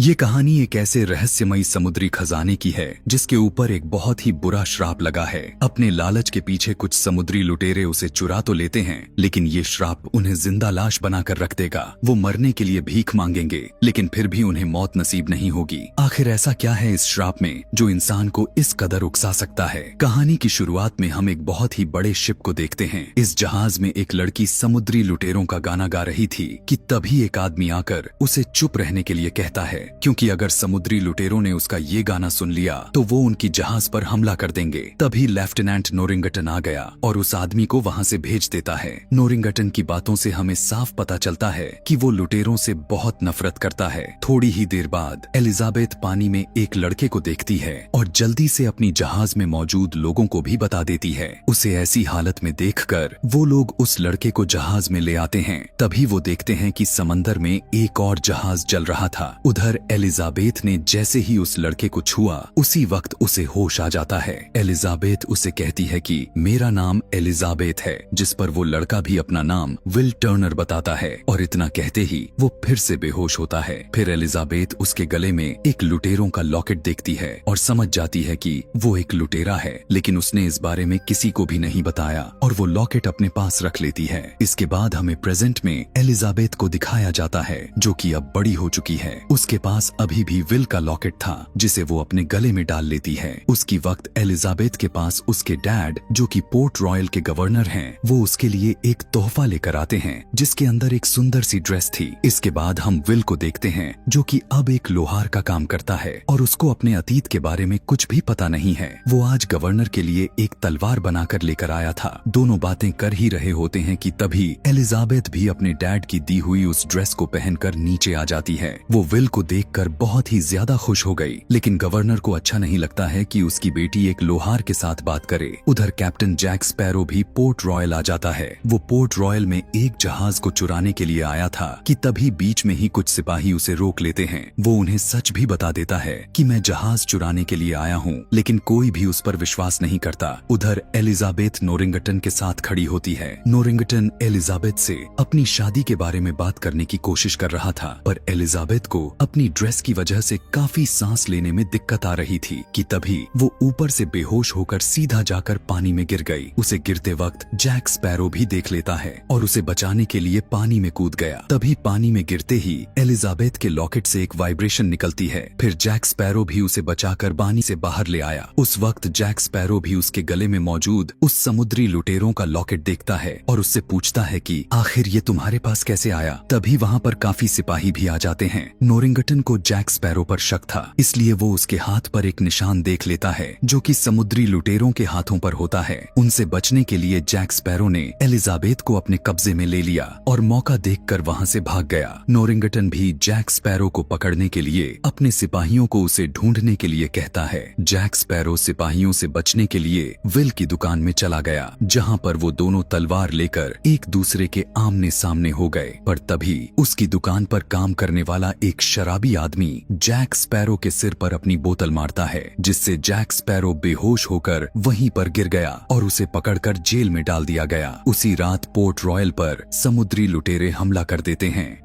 ये कहानी एक ऐसे रहस्यमयी समुद्री खजाने की है जिसके ऊपर एक बहुत ही बुरा श्राप लगा है। अपने लालच के पीछे कुछ समुद्री लुटेरे उसे चुरा तो लेते हैं, लेकिन ये श्राप उन्हें जिंदा लाश बनाकर रख देगा। वो मरने के लिए भीख मांगेंगे, लेकिन फिर भी उन्हें मौत नसीब नहीं होगी। आखिर ऐसा क्या है इस श्राप में जो इंसान को इस कदर उकसा सकता है? कहानी की शुरुआत में हम एक बहुत ही बड़े शिप को देखते हैं। इस जहाज में एक लड़की समुद्री लुटेरों का गाना गा रही थी कि तभी एक आदमी आकर उसे चुप रहने के लिए कहता है, क्योंकि अगर समुद्री लुटेरों ने उसका ये गाना सुन लिया तो वो उनकी जहाज पर हमला कर देंगे। तभी लेफ्टिनेंट नोरिंगटन आ गया और उस आदमी को वहां से भेज देता है। नोरिंगटन की बातों से हमें साफ पता चलता है कि वो लुटेरों से बहुत नफरत करता है। थोड़ी ही देर बाद एलिजाबेथ पानी में एक लड़के को देखती है और जल्दी से अपनी जहाज में मौजूद लोगों को भी बता देती है। उसे ऐसी हालत में देखकर वो लोग उस लड़के को जहाज में ले आते हैं। तभी वो देखते हैं कि समंदर में एक और जहाज जल रहा था। उधर एलिजाबेथ ने जैसे ही उस लड़के को छुआ उसी वक्त उसे होश आ जाता है। एलिजाबेथ उसे कहती है कि मेरा नाम एलिजाबेथ है, जिस पर वो लड़का भी अपना नाम विल टर्नर बताता है और इतना कहते ही वो फिर से बेहोश होता है। फिर एलिजाबेथ उसके गले में एक लुटेरों का लॉकेट देखती है और समझ जाती है कि वो एक लुटेरा है, लेकिन उसने इस बारे में किसी को भी नहीं बताया और वो लॉकेट अपने पास रख लेती है। इसके बाद हमें प्रेजेंट में एलिजाबेथ को दिखाया जाता है, जो कि अब बड़ी हो चुकी है। उसके पास अभी भी विल का लॉकेट था जिसे वो अपने गले में डाल लेती है। उसकी वक्त एलिजाबेथ के पास उसके डैड, जो कि पोर्ट रॉयल के गवर्नर हैं, वो उसके लिए एक तोहफा लेकर आते हैं जिसके अंदर एक सुंदर सी ड्रेस थी। इसके बाद हम विल को देखते हैं, जो कि अब एक लोहार का काम करता है और उसको अपने अतीत के बारे में कुछ भी पता नहीं है। वो आज गवर्नर के लिए एक तलवार बनाकर लेकर आया था। दोनों बातें कर ही रहे होते हैं कि तभी एलिजाबेथ भी अपने डैड की दी हुई उस ड्रेस को पहनकर नीचे आ जाती है। वो विल को देखकर बहुत ही ज्यादा खुश हो गई, लेकिन गवर्नर को अच्छा नहीं लगता है कि उसकी बेटी एक लोहार के साथ बात करे। उधर कैप्टन जैक स्पैरो भी पोर्ट रॉयल आ जाता है। वो पोर्ट रॉयल में एक जहाज को चुराने के लिए आया था कि तभी बीच में ही कुछ सिपाही उसे रोक लेते हैं। वो उन्हें सच भी बता देता है कि मैं जहाज चुराने के लिए आया हूँ, लेकिन कोई भी उस पर विश्वास नहीं करता। उधर एलिजाबेथ नोरिंगटन के साथ खड़ी होती है। नोरिंगटन एलिजाबेथ से अपनी शादी के बारे में बात करने की कोशिश कर रहा था, पर एलिजाबेथ को अपनी ड्रेस की वजह से काफी सांस लेने में दिक्कत आ रही थी कि तभी वो ऊपर से बेहोश होकर सीधा जाकर पानी में गिर गई। उसे गिरते वक्त जैक स्पैरो भी देख लेता है और उसे बचाने के लिए पानी में कूद गया। तभी पानी में गिरते ही एलिजाबेथ के लॉकेट से एक वाइब्रेशन निकलती है। फिर जैक स्पैरो भी उसे बचाकर पानी से बाहर ले आया। उस वक्त जैक स्पैरो भी उसके गले में मौजूद उस समुद्री लुटेरों का लॉकेट देखता है और उससे पूछता है कि आखिर ये तुम्हारे पास कैसे आया। तभी वहाँ पर काफी सिपाही भी आ जाते हैं। नोरिंगटन को जैक स्पैरो पर शक था, इसलिए वो उसके हाथ पर एक निशान देख लेता है जो कि समुद्री लुटेरों के हाथों पर होता है। उनसे बचने के लिए जैक स्पैरो ने एलिजाबेथ को अपने कब्जे में ले लिया और मौका देखकर वहां से भाग गया। नोरिंगटन भी जैक स्पैरो को पकड़ने के लिए अपने सिपाहियों को उसे ढूंढने के लिए कहता है। जैक स्पैरो सिपाहियों से बचने के लिए विल की दुकान में चला गया, जहाँ पर वो दोनों तलवार लेकर एक दूसरे के आमने सामने हो गए। पर तभी उसकी दुकान पर काम करने वाला एक शराबी आदमी जैक स्पैरो के सिर पर अपनी बोतल मारता है, जिससे जैक स्पैरो बेहोश होकर वहीं पर गिर गया और उसे पकड़कर जेल में डाल दिया गया। उसी रात पोर्ट रॉयल पर समुद्री लुटेरे हमला कर देते हैं।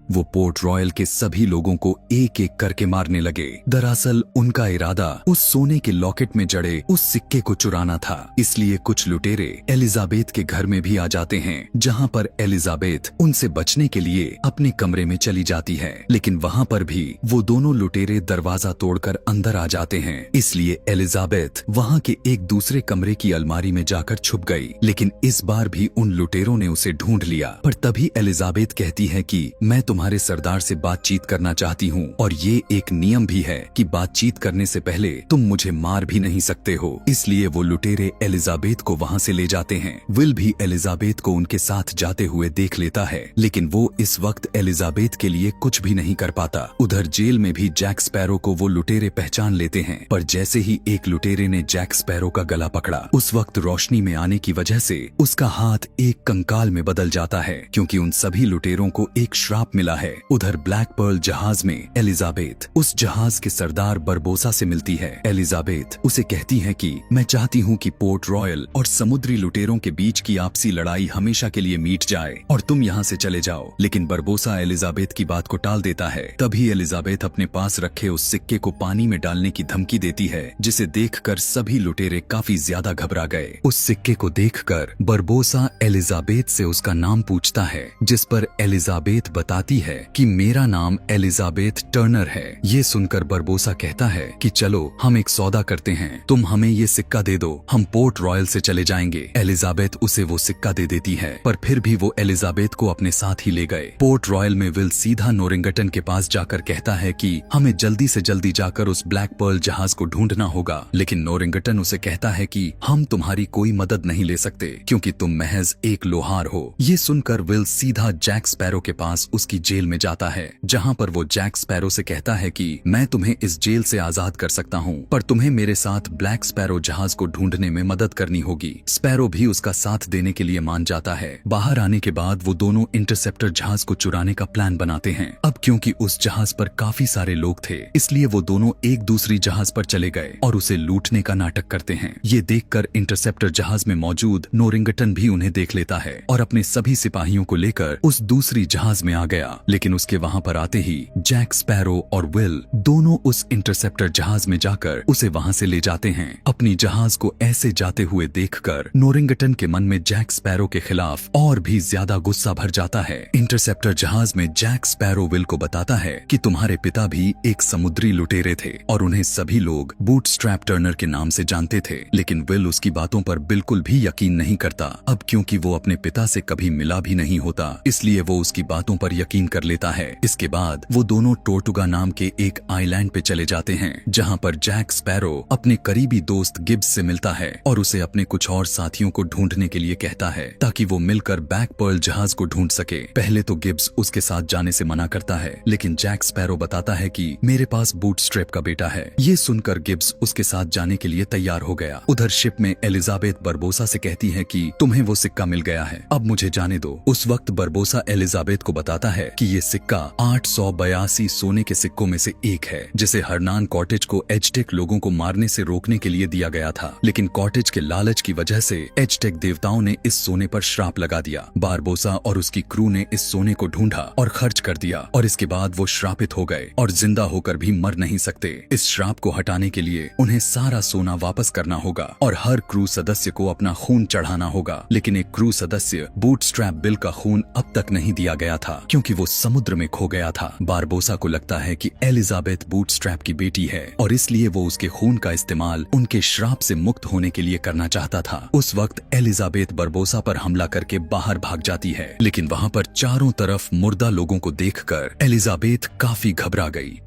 वो पोर्ट रॉयल के सभी लोगों को एक एक करके मारने लगे। दरअसल उनका इरादा उस सोने के लॉकेट में जड़े उस सिक्के को चुराना था। इसलिए कुछ लुटेरे एलिजाबेथ के घर में भी आ जाते हैं, जहां पर एलिजाबेथ उनसे बचने के लिए अपने कमरे में चली जाती है, लेकिन वहां पर भी वो दोनों लुटेरे दरवाजा तोड़कर अंदर आ जाते हैं। इसलिए एलिजाबेथ वहां के एक दूसरे कमरे की अलमारी में जाकर छुप गई, लेकिन इस बार भी उन लुटेरों ने उसे ढूंढ लिया। पर तभी एलिजाबेथ कहती है कि मैं तुम्हारे सरदार से बातचीत करना चाहती हूँ और ये एक नियम भी है कि बातचीत करने से पहले तुम मुझे मार भी नहीं सकते हो। इसलिए वो लुटेरे एलिजाबेथ को वहाँ से ले जाते हैं। विल भी एलिजाबेथ को उनके साथ जाते हुए देख लेता है, लेकिन वो इस वक्त एलिजाबेथ के लिए कुछ भी नहीं कर पाता। उधर जेल में भी जैक स्पैरो को वो लुटेरे पहचान लेते हैं, पर जैसे ही एक लुटेरे ने जैक स्पैरो का गला पकड़ा, उस वक्त रोशनी में आने की वजह से उसका हाथ एक कंकाल में बदल जाता है, क्योंकि उन सभी लुटेरों को एक श्राप मिला निकला है। उधर ब्लैक पर्ल जहाज में एलिजाबेथ उस जहाज के सरदार बरबोसा से मिलती है। एलिजाबेथ उसे कहती है कि मैं चाहती हूँ कि पोर्ट रॉयल और समुद्री लुटेरों के बीच की आपसी लड़ाई हमेशा के लिए मिट जाए और तुम यहाँ से चले जाओ। लेकिन बरबोसा एलिजाबेथ की बात को टाल देता है। तभी एलिजाबेथ अपने पास रखे उस सिक्के को पानी में डालने की धमकी देती है, जिसे देखकर सभी लुटेरे काफी ज्यादा घबरा गए। उस सिक्के को देखकर बरबोसा एलिजाबेथ से उसका नाम पूछता है, जिस पर एलिजाबेथ बताती है कि मेरा नाम एलिजाबेथ टर्नर है। ये सुनकर बरबोसा कहता है कि चलो हम एक सौदा करते हैं, तुम हमें ये सिक्का दे दो, हम पोर्ट रॉयल से चले जाएंगे। एलिजाबेथ उसे वो सिक्का दे देती है, पर फिर भी वो एलिजाबेथ को अपने साथ ही ले गए। पोर्ट रॉयल में विल सीधा नोरिंगटन के पास जाकर कहता है कि हमें जल्दी से जल्दी जाकर उस ब्लैक पर्ल जहाज को ढूंढना होगा। लेकिन नोरिंगटन उसे कहता है कि हम तुम्हारी कोई मदद नहीं ले सकते क्योंकि तुम महज एक लोहार हो। ये सुनकर विल सीधा जैक स्पैरो के पास उसकी जेल में जाता है, जहाँ पर वो जैक स्पैरो से कहता है कि मैं तुम्हें इस जेल से आजाद कर सकता हूँ, पर तुम्हें मेरे साथ ब्लैक स्पैरो जहाज को ढूंढने में मदद करनी होगी। स्पैरो भी उसका साथ देने के लिए मान जाता है। बाहर आने के बाद वो दोनों इंटरसेप्टर जहाज को चुराने का प्लान बनाते हैं। अब क्योंकि उस जहाज पर काफी सारे लोग थे, इसलिए वो दोनों एक दूसरी जहाज पर चले गए और उसे लूटने का नाटक करते हैं। ये देखकर इंटरसेप्टर जहाज में मौजूद नोरिंगटन भी उन्हें देख लेता है और अपने सभी सिपाहियों को लेकर उस दूसरी जहाज में आ गया। लेकिन उसके वहां पर आते ही जैक स्पैरो और विल दोनों उस इंटरसेप्टर जहाज में जाकर उसे वहां से ले जाते हैं। अपनी जहाज को ऐसे जाते हुए देखकर नोरिंगटन के मन में जैक स्पैरो के खिलाफ और भी ज्यादा गुस्सा भर जाता है। इंटरसेप्टर जहाज में जैक स्पैरो विल को बताता है कि तुम्हारे पिता भी एक समुद्री लुटेरे थे और उन्हें सभी लोग बूटस्ट्रैप टर्नर के नाम से जानते थे। लेकिन विल उसकी बातों पर बिल्कुल भी यकीन नहीं करता। अब क्योंकि वो अपने पिता से कभी मिला भी नहीं होता, इसलिए वो उसकी बातों पर यकीन कर लेता है। इसके बाद वो दोनों टोर्टुगा नाम के एक आइलैंड पे चले जाते हैं, जहाँ पर जैक स्पैरो अपने करीबी दोस्त गिब्स से मिलता है और उसे अपने कुछ और साथियों को ढूंढने के लिए कहता है ताकि वो मिलकर ब्लैक पर्ल जहाज को ढूंढ सके। पहले तो गिब्स उसके साथ जाने से मना करता है, लेकिन जैक स्पैरो बताता है कि मेरे पास बूटस्ट्रैप का बेटा है। ये सुनकर गिब्स उसके साथ जाने के लिए तैयार हो गया। उधर शिप में एलिजाबेथ बरबोसा से कहती है कि तुम्हें वो सिक्का मिल गया है, अब मुझे जाने दो। उस वक्त बरबोसा एलिजाबेथ को बताता है कि ये सिक्का 882 सोने के सिक्कों में से एक है, जिसे हरनान कॉटेज को एजटेक लोगों को मारने से रोकने के लिए दिया गया था। लेकिन कॉटेज के लालच की वजह से एजटेक देवताओं ने इस सोने पर श्राप लगा दिया। बारबोसा और उसकी क्रू ने इस सोने को ढूंढा और खर्च कर दिया और इसके बाद वो श्रापित हो गए और जिंदा होकर भी मर नहीं सकते। इस श्राप को हटाने के लिए उन्हें सारा सोना वापस करना होगा और हर क्रू सदस्य को अपना खून चढ़ाना होगा। लेकिन एक क्रू सदस्य बूटस्ट्रैप बिल का खून अब तक नहीं दिया गया था क्योंकि वो समुद्र में खो गया था। बारबोसा को लगता है कि एलिजाबेथ बूटस्ट्रैप की बेटी है और इसलिए वो उसके खून का इस्तेमाल उनके श्राप से मुक्त होने के लिए करना चाहता था। उस वक्त एलिजाबेथ बरबोसा पर हमला करके बाहर भाग जाती है, लेकिन वहाँ पर चारों तरफ मुर्दा लोगों को देखकर एलिजाबेथ काफी घबरा गई।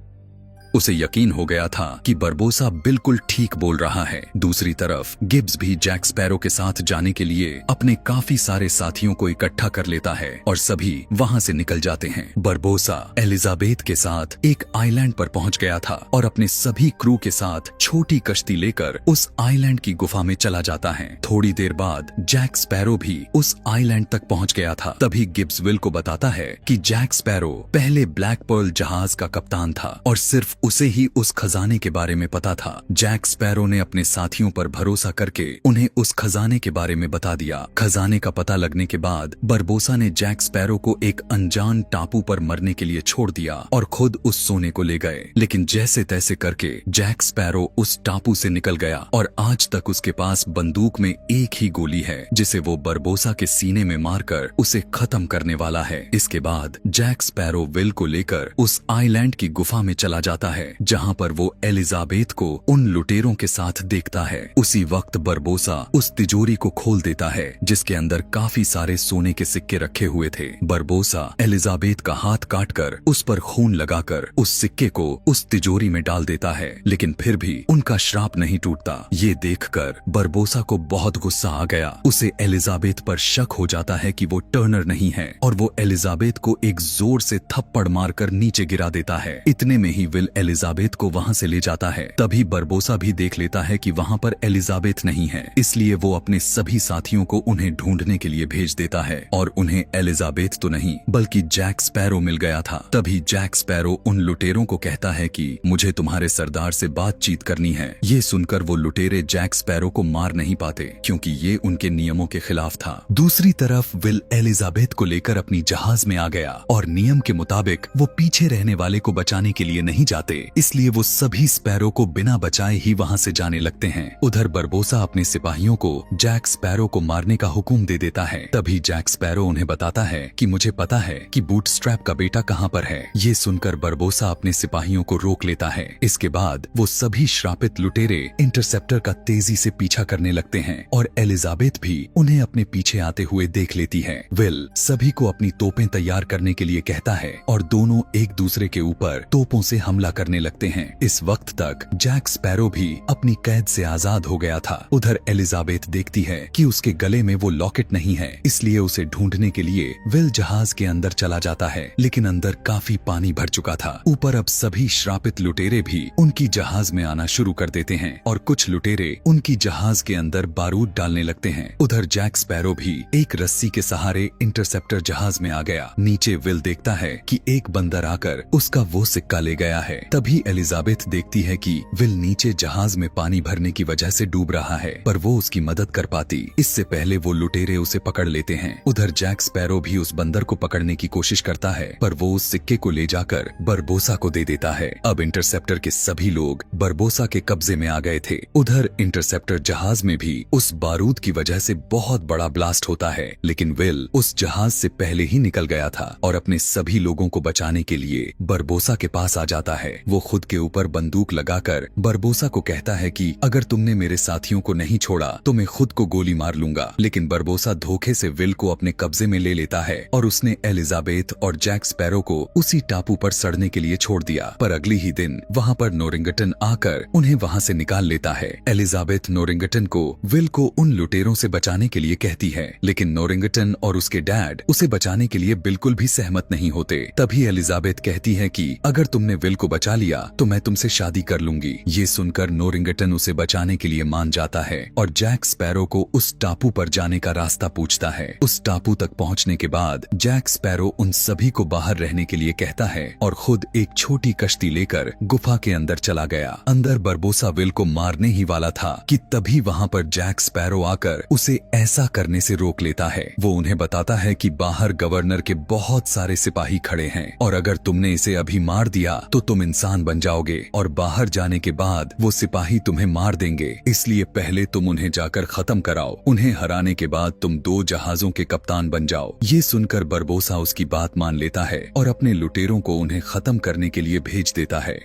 उसे यकीन हो गया था कि बरबोसा बिल्कुल ठीक बोल रहा है। दूसरी तरफ गिब्स भी जैक स्पैरो के साथ जाने के लिए अपने काफी सारे साथियों को इकट्ठा कर लेता है और सभी वहां से निकल जाते हैं। बरबोसा एलिजाबेथ के साथ एक आइलैंड पर पहुंच गया था और अपने सभी क्रू के साथ छोटी कश्ती लेकर उस आइलैंड की गुफा में चला जाता है। थोड़ी देर बाद जैक स्पैरो भी उस आइलैंड तक पहुंच गया था। तभी गिब्स विल को बताता है कि जैक स्पैरो पहले ब्लैक पर्ल जहाज का कप्तान था और सिर्फ उसे ही उस खजाने के बारे में पता था। जैक स्पैरो ने अपने साथियों पर भरोसा करके उन्हें उस खजाने के बारे में बता दिया। खजाने का पता लगने के बाद बरबोसा ने जैक स्पैरो को एक अनजान टापू पर मरने के लिए छोड़ दिया और खुद उस सोने को ले गए। लेकिन जैसे तैसे करके जैक स्पैरो उस टापू से निकल गया और आज तक उसके पास बंदूक में एक ही गोली है, जिसे वो बरबोसा के सीने में मारकर उसे खत्म करने वाला है। इसके बाद जैक स्पैरो विल को लेकर उस आइलैंड की गुफा में चला जाता है, जहां पर वो एलिजाबेथ को उन लुटेरों के साथ देखता है। उसी वक्त बरबोसा उस तिजोरी को खोल देता है जिसके अंदर काफी सारे सोने के सिक्के रखे हुए थे। बरबोसा एलिजाबेथ का हाथ काटकर उस पर खून लगाकर उस सिक्के को उस तिजोरी में डाल देता है, लेकिन फिर भी उनका श्राप नहीं टूटता। ये देखकर बरबोसा को बहुत गुस्सा आ गया। उसे एलिजाबेथ पर शक हो जाता है कि वो टर्नर नहीं है और वो एलिजाबेथ को एक जोर से थप्पड़ मारकर नीचे गिरा देता है। इतने में ही विल एलिजाबेथ को वहां से ले जाता है। तभी बरबोसा भी देख लेता है कि वहां पर एलिजाबेथ नहीं है, इसलिए वो अपने सभी साथियों को उन्हें ढूंढने के लिए भेज देता है और उन्हें एलिजाबेथ तो नहीं बल्कि जैक स्पैरो मिल गया था। तभी जैक स्पैरो उन लुटेरों को कहता है कि मुझे तुम्हारे सरदार से बातचीत करनी है। ये सुनकर वो लुटेरे जैक स्पैरो को मार नहीं पाते क्योंकि ये उनके नियमों के खिलाफ था। दूसरी तरफ विल एलिजाबेथ को लेकर अपनी जहाज में आ गया और नियम के मुताबिक वो पीछे रहने वाले को बचाने के लिए नहीं जाते, इसलिए वो सभी स्पैरो को बिना बचाए ही वहां से जाने लगते हैं। उधर बरबोसा अपने सिपाहियों को जैक स्पैरो को मारने का हुक्म दे देता है। तभी जैक स्पैरो उन्हें बताता है कि मुझे पता है कि बूटस्ट्रैप का बेटा कहां पर है। ये सुनकर बरबोसा अपने सिपाहियों को रोक लेता है। इसके बाद वो सभी श्रापित लुटेरे इंटरसेप्टर का तेजी से पीछा करने लगते हैं और एलिजाबेथ भी उन्हें अपने पीछे आते हुए देख लेती है। विल सभी को अपनी तोपें तैयार करने के लिए कहता है और दोनों एक दूसरे के ऊपर तोपों से हमला करने लगते हैं। इस वक्त तक जैक स्पैरो भी अपनी कैद से आजाद हो गया था। उधर एलिजाबेथ देखती है कि उसके गले में वो लॉकेट नहीं है, इसलिए उसे ढूंढने के लिए विल जहाज के अंदर चला जाता है, लेकिन अंदर काफी पानी भर चुका था। ऊपर अब सभी श्रापित लुटेरे भी उनकी जहाज में आना शुरू कर देते हैं और कुछ लुटेरे उनकी जहाज के अंदर बारूद डालने लगते हैं। उधर जैक स्पैरो भी एक रस्सी के सहारे इंटरसेप्टर जहाज में आ गया। नीचे विल देखता है कि एक बंदर आकर उसका वो सिक्का ले गया है। तभी एलिजाबेथ देखती है कि विल नीचे जहाज में पानी भरने की वजह से डूब रहा है, पर वो उसकी मदद कर पाती इससे पहले वो लुटेरे उसे पकड़ लेते हैं। उधर जैक स्पैरो भी उस बंदर को पकड़ने की कोशिश करता है, पर वो उस सिक्के को ले जाकर बरबोसा को दे देता है। अब इंटरसेप्टर के सभी लोग बरबोसा के कब्जे में आ गए थे। उधर इंटरसेप्टर जहाज में भी उस बारूद की वजह से बहुत बड़ा ब्लास्ट होता है, लेकिन विल उस जहाज से पहले ही निकल गया था और अपने सभी लोगों को बचाने के लिए बरबोसा के पास आ जाता है। वो खुद के ऊपर बंदूक लगाकर बरबोसा को कहता है कि अगर तुमने मेरे साथियों को नहीं छोड़ा तो मैं खुद को गोली मार लूंगा, लेकिन बरबोसा धोखे से विल को अपने कब्जे में ले लेता है और उसने एलिजाबेथ और जैक स्पैरो को उसी टापू पर सड़ने के लिए छोड़ दिया। पर अगली ही दिन वहाँ पर नोरिंगटन आकर उन्हें वहाँ से निकाल लेता है। एलिजाबेथ नोरिंगटन को विल को उन लुटेरों से बचाने के लिए कहती है, लेकिन नोरिंगटन और उसके डैड उसे बचाने के लिए बिल्कुल भी सहमत नहीं होते। तभी एलिजाबेथ कहती है कि अगर तुमने विल को बचा लिया तो मैं तुमसे शादी कर लूंगी। ये सुनकर नोरिंगटन उसे बचाने के लिए मान जाता है और जैक स्पैरो को उस टापू पर जाने का रास्ता पूछता है। उस टापू तक पहुंचने के बाद जैक स्पैरो उन सभी को बाहर रहने के लिए कहता है और खुद एक छोटी कश्ती लेकर गुफा के अंदर चला गया। अंदर बरबोसा विल को मारने ही वाला था कि तभी वहाँ पर जैक स्पैरो आकर उसे ऐसा करने से रोक लेता है। वो उन्हें बताता है कि बाहर गवर्नर के बहुत सारे सिपाही खड़े हैं और अगर तुमने इसे अभी मार दिया तो तुम इंसान बन जाओगे और बाहर जाने के बाद वो सिपाही तुम्हें मार देंगे, इसलिए पहले तुम उन्हें जाकर खत्म कराओ। उन्हें हराने के बाद तुम 2 जहाजों के कप्तान बन जाओ। ये सुनकर बरबोसा उसकी बात मान लेता है और अपने लुटेरों को उन्हें खत्म करने के लिए भेज देता है।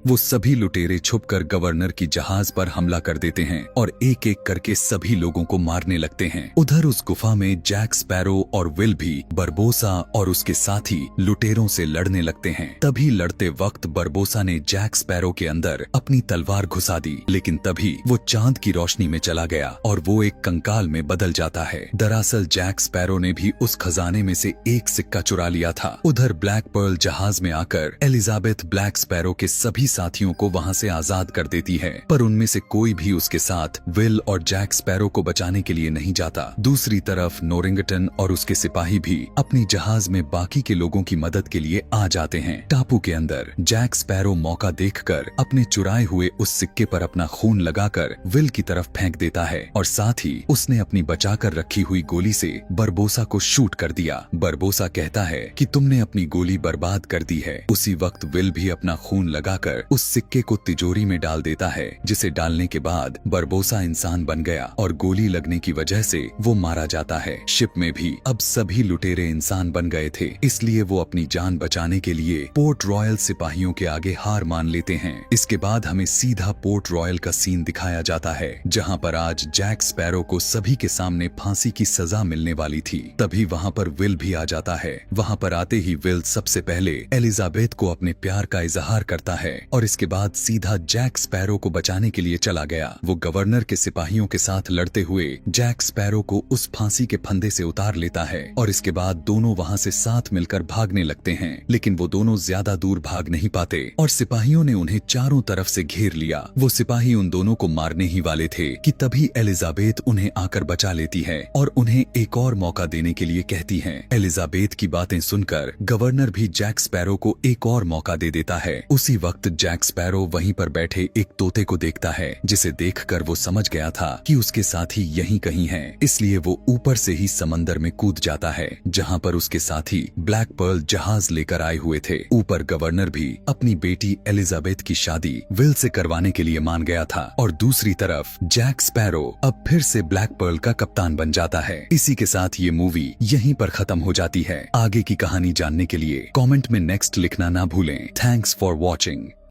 वो सभी लुटेरे छुपकर गवर्नर की जहाज पर हमला कर देते हैं और एक एक करके सभी लोगों को मारने लगते हैं। उधर उस गुफा में जैक स्पैरो और विल भी बरबोसा और उसके साथी लुटेरों से लड़ने लगते हैं। तभी लड़ते वक्त बरबोसा ने जैक स्पैरो के अंदर अपनी तलवार घुसा दी, लेकिन तभी वो चांद की रोशनी में चला गया और वो एक कंकाल में बदल जाता है। दरअसल जैक स्पैरो ने भी उस खजाने में से एक सिक्का चुरा लिया था। उधर ब्लैक पर्ल जहाज में आकर एलिजाबेथ ब्लैक स्पैरो के सभी साथियों को वहां से आजाद कर देती है, पर उनमें से कोई भी उसके साथ विल और जैक स्पैरो को बचाने के लिए नहीं जाता। दूसरी तरफ नोरिंगटन और उसके सिपाही भी अपनी जहाज में बाकी के लोगों की मदद के लिए आ जाते हैं। टापू के अंदर जैक स्पैरो मौका देखकर अपने चुराए हुए उस सिक्के पर अपना खून लगाकर विल की तरफ फेंक देता है और साथ ही उसने अपनी बचाकर रखी हुई गोली से बरबोसा को शूट कर दिया। बरबोसा कहता है कि तुमने अपनी गोली बर्बाद कर दी है। उसी वक्त विल भी अपना खून लगाकर उस सिक्के को तिजोरी में डाल देता है, जिसे डालने के बाद बरबोसा इंसान बन गया और गोली लगने की वजह से वो मारा जाता है। शिप में भी अब सभी लुटेरे इंसान बन गए थे, इसलिए वो अपनी जान बचाने के लिए पोर्ट रॉयल सिपाहियों के आगे हार मान लेते हैं। इसके बाद हमें सीधा पोर्ट रॉयल का सीन दिखाया जाता है, जहाँ पर आज जैक स्पैरो को सभी के सामने फांसी की सजा मिलने वाली थी। तभी वहाँ पर विल भी आ जाता है। वहाँ पर आते ही विल सबसे पहले एलिजाबेथ को अपने प्यार का इजहार करता है और इसके बाद सीधा जैक स्पैरो को बचाने के लिए चला गया। वो गवर्नर के सिपाहियों के साथ लड़ते हुए जैक स्पैरो को उस फांसी के फंदे से उतार लेता है और इसके बाद दोनों वहाँ से साथ मिलकर भागने लगते हैं। लेकिन वो दोनों ज्यादा दूर भाग नहीं पाते और सिपाहियों ने उन्हें चारों तरफ से घेर लिया। वो सिपाही उन दोनों को मारने ही वाले थे कि तभी एलिजाबेथ उन्हें आकर बचा लेती है और उन्हें एक और मौका देने के लिए कहती है। एलिजाबेथ की बातें सुनकर गवर्नर भी जैक स्पैरो को एक और मौका दे देता है। उसी वक्त जैक स्पैरो वहीं पर बैठे एक तोते को देखता है, जिसे देखकर वो समझ गया था कि उसके साथी यहीं कहीं हैं। इसलिए वो ऊपर से ही समंदर में कूद जाता है, जहाँ पर उसके साथी ब्लैक पर्ल जहाज लेकर आए हुए थे। ऊपर गवर्नर भी अपनी बेटी एलिजाबेथ की शादी विल से करवाने के लिए मान गया था और दूसरी तरफ जैक स्पैरो अब फिर से ब्लैक पर्ल का कप्तान बन जाता है। इसी के साथ ये मूवी यहीं पर खत्म हो जाती है। आगे की कहानी जानने के लिए कमेंट में नेक्स्ट लिखना ना भूलें। Thanks for watching.